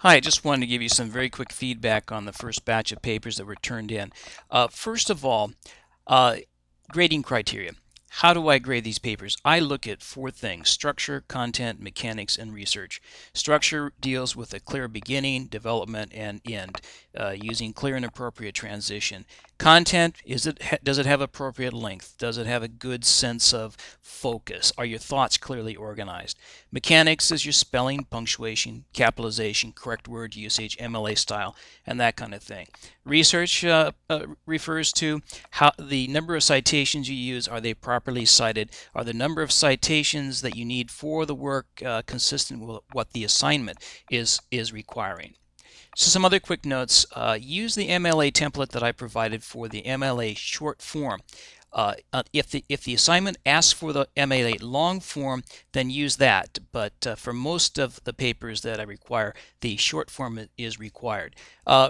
Hi, I just wanted to give you some very quick feedback on the first batch of papers that were turned in. First of all, uh, grading criteria. How do I grade these papers? I look at four things: structure, content, mechanics, and research. Structure deals with a clear beginning, development, and end, using clear and appropriate transition. Content, does it have appropriate length? Does it have a good sense of focus? Are your thoughts clearly organized? Mechanics is your spelling, punctuation, capitalization, correct word usage, MLA style, and that kind of thing. Research refers to how the number of citations you use. Are they properly cited? Are the number of citations that you need for the work consistent with what the assignment is requiring? So some other quick notes. Use the MLA template that I provided for the MLA short form. If the assignment asks for the MLA long form, then use that. But for most of the papers that I require, the short form is required.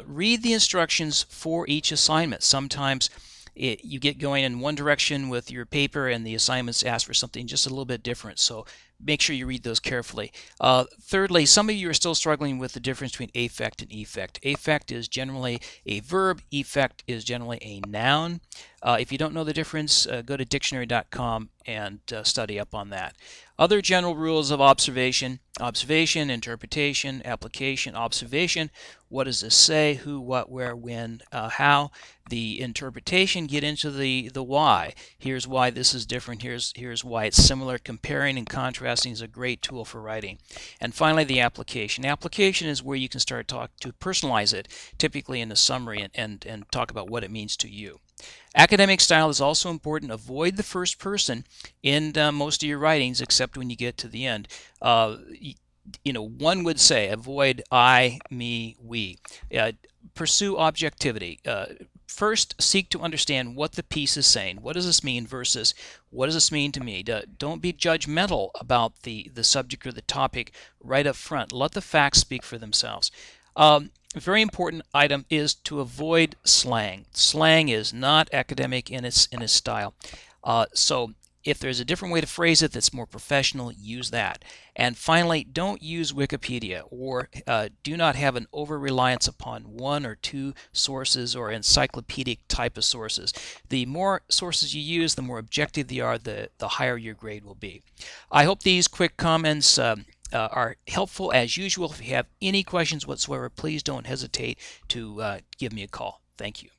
Read the instructions for each assignment. Sometimes you get going in one direction with your paper and the assignments ask for something just a little bit different. So make sure you read those carefully. Thirdly, some of you are still struggling with the difference between affect and effect. Affect is generally a verb. Effect is generally a noun. If you don't know the difference, go to dictionary.com and study up on that. Other general rules of observation: observation, interpretation, application. Observation: what does this say? Who, what, where, when, how. The interpretation, get into the why. Here's why this is different. Here's why it's similar. Comparing and contrasting is a great tool for writing. And finally, the application. Application is where you can start to personalize it, typically in a summary, and talk about what it means to you. Academic style is also important. Avoid the first person in most of your writings, except when you get to the end. One would say avoid I, me, we. Pursue objectivity. First, seek to understand what the piece is saying. What does this mean versus what does this mean to me? Don't be judgmental about the subject or the topic right up front. Let the facts speak for themselves. A very important item is to avoid slang. Slang is not academic in its style. So if there's a different way to phrase it that's more professional, use that. And finally, don't use Wikipedia, or do not have an over-reliance upon one or two sources or encyclopedic type of sources. The more sources you use, the more objective they are, the higher your grade will be. I hope these quick comments are helpful. As usual, if you have any questions whatsoever, please don't hesitate to give me a call. Thank you.